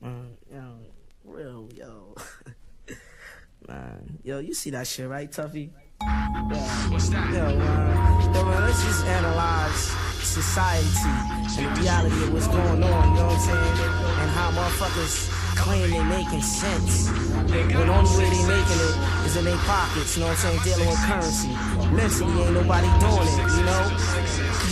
Yo, real, yo. Man, yo, you see that shit, right, Tuffy? What's that? Yo, man, let's just analyze society and the reality of what's going on, you know what I'm saying? And how motherfuckers claim they making sense. When the only way they making it is in their pockets, you know what I'm saying? Dealing with currency. Mentally, ain't nobody doing it, you know?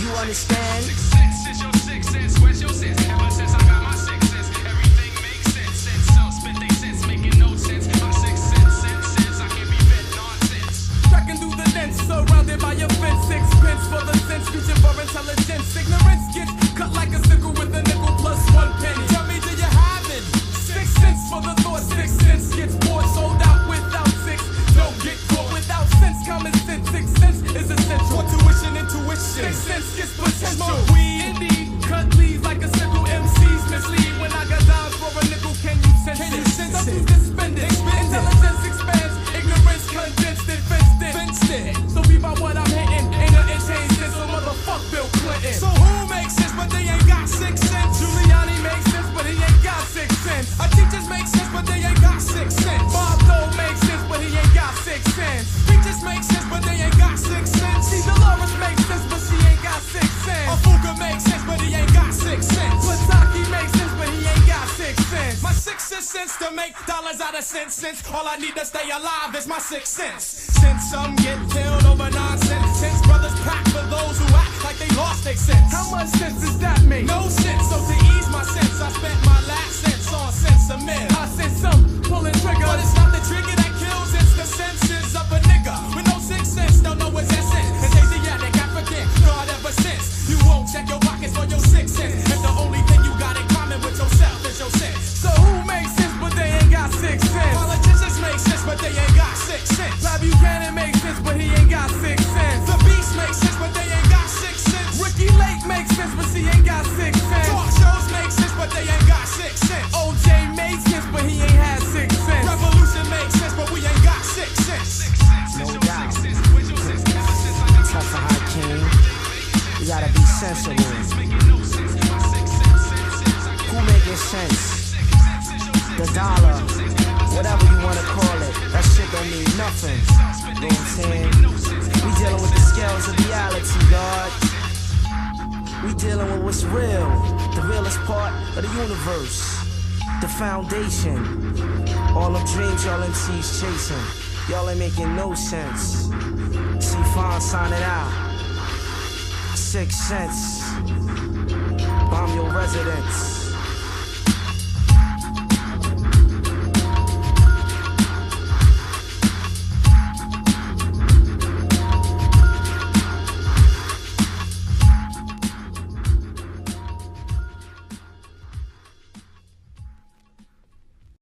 You understand? Since your 6 cents, where's your sense? Ever since I got my 6 cents, everything makes sense. Sense up, spit they sense, making no sense. My 6 cents, I can't be fed nonsense. Tracking through the lens, surrounded by a fence. 6 pence for the sense, reaching for intelligence. Ignorance gets cut like a sickle with a nickel plus 1 penny. Tell me, do you have it? 6 cents for the thought, 6 cents gets bought, sold out without 6. Don't get caught without sense, common sense. 6 cents is essential. For tuition, intuition. 6 cents gets potential. Smoke weed, indeed, cut leaves like a sickle. MCs mislead. When I got dimes for a nickel, can you sense it? Something's suspended. Intelligence expands, ignorance condensed and fenced it. So be about what I'm hitting. Ain't nothing changed since a motherfuck Bill Clinton. So who makes sense, but they ain't got 6 cents? Giuliani makes sense, but he ain't got 6 cents. Our teachers make sense, but they ain't got 6 cents. Bob Dole makes sense, but he ain't got 6 cents. Preachers make sense, but they ain't got 6 cents. See, Dolores makes sense, but she ain't got 6 cents. Afuka makes sense, but he ain't got 6 cents. Plataki makes sense, but he ain't got 6 cents. My 6 is cents to make dollars out of cents. All I need to stay alive is my 6 cents. Since some get killed over nonsense, since brothers pack for those who act like they lost their sense. How much sense does that make? No sense. So to ease my sense, I spent my last cents on sense of men. I sent some pulling trigger, but it's not the trigger that kills, it's the senses of a nigga with no 6 cents. Don't know what's essence. It's Asiatic, African, God ever since. You won't check your pockets for your 6 cents. And the only thing you got in common with yourself is your sense. So who makes sense, but they ain't got 6 cents? Politicians make sense, but they ain't got 6 cents. Bob Buchanan makes sense, but he ain't got 6 cents. The Beast makes sense, but they ain't got 6 cents. Ricky Lake makes sense, but she ain't got 6 cents. Talk shows make sense, but they ain't got 6 cents. OJ makes sense, but he ain't had 6 cents. Revolution makes sense, but we ain't got 6 cents. No doubt. Tough for high king. You gotta be sensible. Who making sense? The dollar, whatever you wanna call it, that shit don't mean nothing. You know what I'm saying? We dealing with the scales of reality, God. We dealing with what's real, the realest part of the universe, the foundation. All them dreams y'all MCs chasing, y'all ain't making no sense. See Fon sign it out. 6 cents. Bomb your residence.